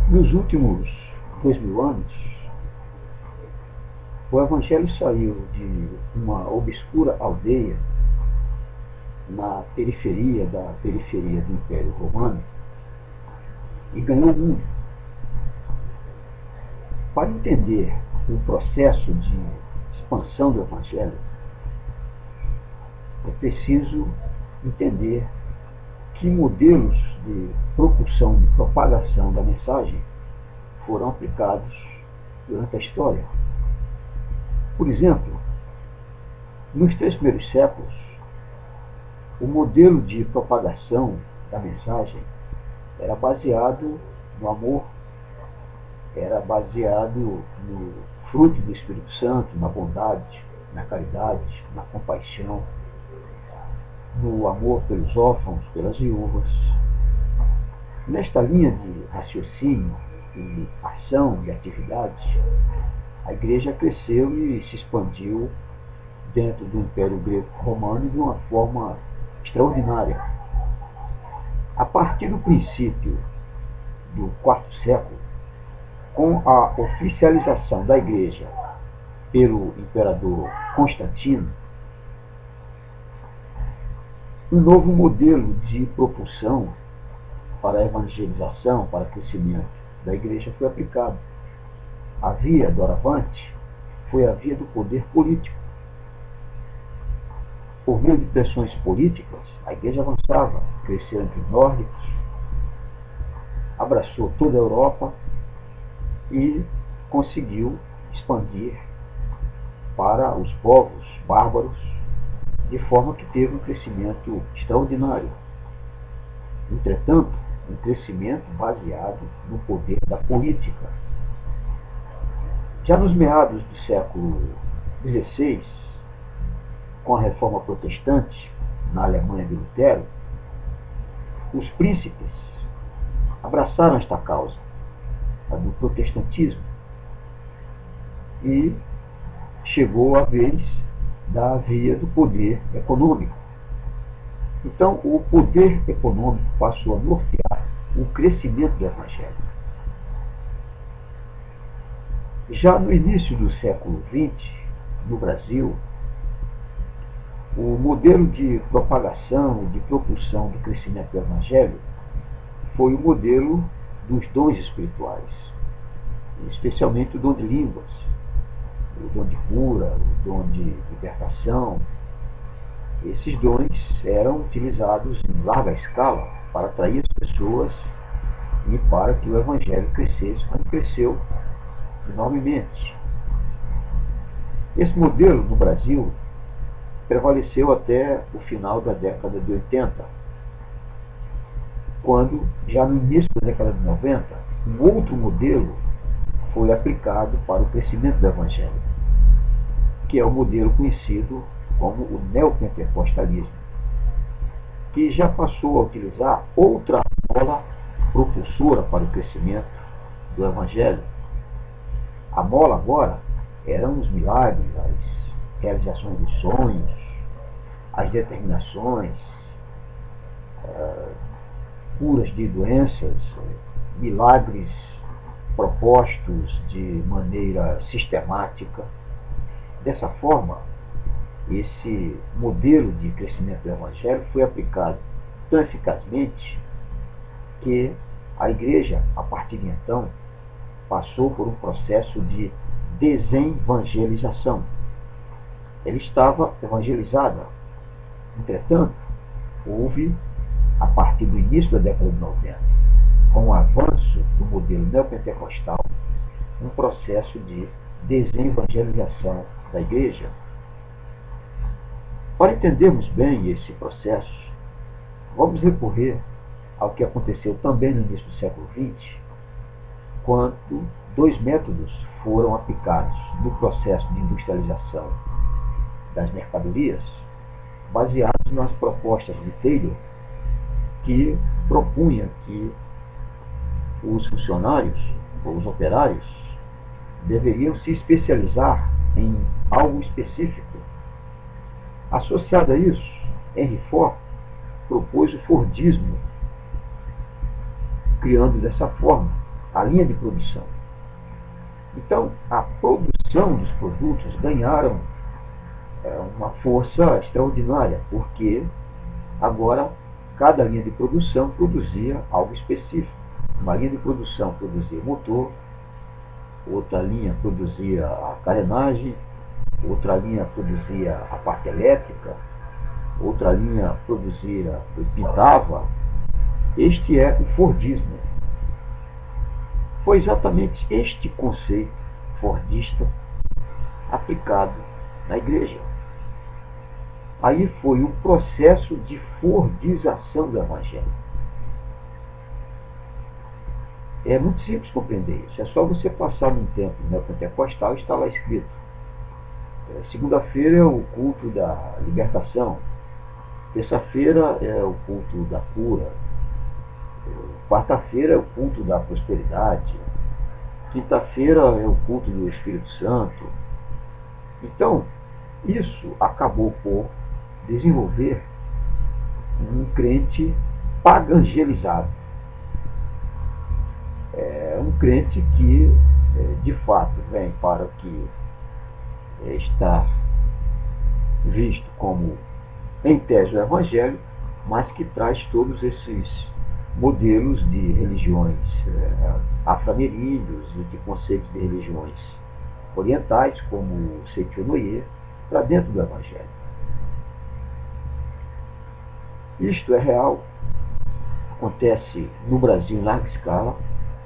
Nos últimos 2000 anos, o Evangelho saiu de uma obscura aldeia na periferia da periferia do Império Romano e ganhou o mundo. Para entender o processo de expansão do Evangelho, é preciso entender que modelos de propulsão, de propagação da mensagem foram aplicados durante a história. Por exemplo, nos 3 primeiros séculos, o modelo de propagação da mensagem era baseado no amor, era baseado no fruto do Espírito Santo, na bondade, na caridade, na compaixão, no amor pelos órfãos, pelas viúvas. Nesta linha de raciocínio e ação e atividade, a Igreja cresceu e se expandiu dentro do Império Grego-Romano de uma forma extraordinária. A partir do princípio do IV século, com a oficialização da Igreja pelo imperador Constantino, um novo modelo de propulsão para a evangelização, para o crescimento da Igreja foi aplicado. A via doravante foi a via do poder político. Por meio de pressões políticas, a Igreja avançava, cresceu entre os nórdicos, abraçou toda a Europa e conseguiu expandir para os povos bárbaros, de forma que teve um crescimento extraordinário. Entretanto, um crescimento baseado no poder da política. Já nos meados do século XVI, com a Reforma Protestante na Alemanha de Lutero, os príncipes abraçaram esta causa, a do protestantismo, e chegou a vez da via do poder econômico. Então, o poder econômico passou a nortear o crescimento do Evangelho. Já no início do século XX, no Brasil, o modelo de propagação, de propulsão do crescimento do Evangelho foi o modelo dos dons espirituais, especialmente o dom de línguas, o dom de cura, o dom de libertação. Esses dons eram utilizados em larga escala para atrair as pessoas e para que o Evangelho crescesse, como cresceu enormemente. Esse modelo no Brasil prevaleceu até o final da década de 80, quando, já no início da década de 90, um outro modelo foi aplicado para o crescimento do Evangelho, que é o modelo conhecido como o neopentecostalismo, que já passou a utilizar outra mola propulsora para o crescimento do Evangelho. A mola agora eram os milagres, as realizações dos sonhos, as determinações, curas de doenças, milagres propostos de maneira sistemática. Dessa forma, esse modelo de crescimento do Evangelho foi aplicado tão eficazmente que a Igreja, a partir de então, passou por um processo de desenvangelização. Ela estava evangelizada. Entretanto, houve, a partir do início da década de 90, com o avanço do modelo neopentecostal, um processo de desenvangelização da Igreja. Para entendermos bem esse processo, vamos recorrer ao que aconteceu também no início do século XX, quando 2 métodos foram aplicados no processo de industrialização das mercadorias, baseados nas propostas de Taylor, que propunha que os funcionários, ou os operários, deveriam se especializar em algo específico. Associado a isso, Henry Ford propôs o Fordismo, criando dessa forma a linha de produção. Então, a produção dos produtos ganharam uma força extraordinária, porque agora cada linha de produção produzia algo específico. Uma linha de produção produzia motor, outra linha produzia a carenagem, outra linha produzia a parte elétrica, outra linha produzia, pintava. Este é o Fordismo. Foi exatamente este conceito fordista aplicado na igreja. Aí foi o processo de fordização do Evangelho. É muito simples compreender isso. É só você passar num templo neopentecostal e está lá escrito. Segunda-feira é o culto da libertação. Terça-feira é o culto da cura. Quarta-feira é o culto da prosperidade. Quinta-feira é o culto do Espírito Santo. Então, isso acabou por desenvolver um crente pagangelizado. É um crente que, de fato, vem para o que está visto como, em tese, o Evangelho, mas que traz todos esses modelos de religiões afro-ameríndios e de conceitos de religiões orientais, como o Seichonoye, para dentro do Evangelho. Isto é real, acontece no Brasil em larga escala.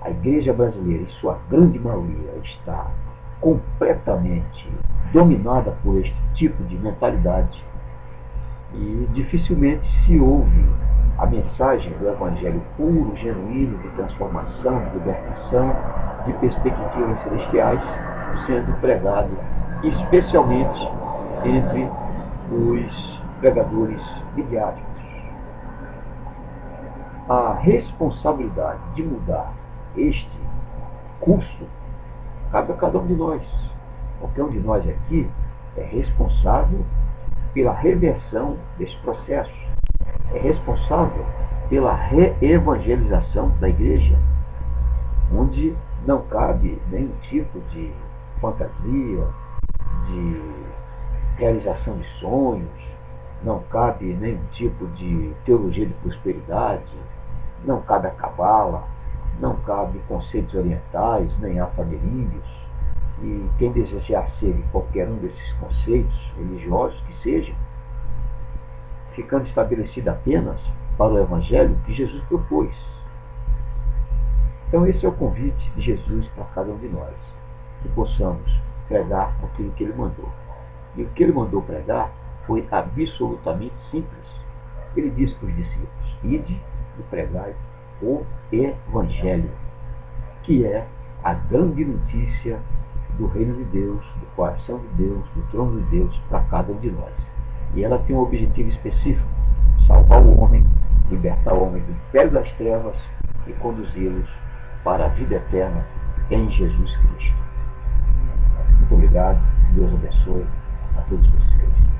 A igreja brasileira, em sua grande maioria, está completamente dominada por este tipo de mentalidade e dificilmente se ouve a mensagem do Evangelho puro, genuíno, de transformação, de libertação, de perspectivas celestiais, sendo pregado especialmente entre os pregadores midiáticos. A responsabilidade de mudar este curso cabe a cada um de nós. Qualquer um de nós aqui é responsável pela reversão desse processo, é responsável pela reevangelização da igreja, onde não cabe nenhum tipo de fantasia, de realização de sonhos, não cabe nenhum tipo de teologia de prosperidade, não cabe a cabala, não cabe conceitos orientais, nem afro-ameríndios, e quem desejar ser qualquer um desses conceitos religiosos que seja, ficando estabelecido apenas para o Evangelho que Jesus propôs. Então esse é o convite de Jesus para cada um de nós, que possamos pregar aquilo que ele mandou. E o que ele mandou pregar foi absolutamente simples. Ele disse para os discípulos: ide e pregai o Evangelho, que é a grande notícia do reino de Deus, do coração de Deus, do trono de Deus para cada um de nós. E ela tem um objetivo específico: salvar o homem, libertar o homem do império das trevas e conduzi-los para a vida eterna em Jesus Cristo. Muito obrigado, Deus abençoe a todos vocês.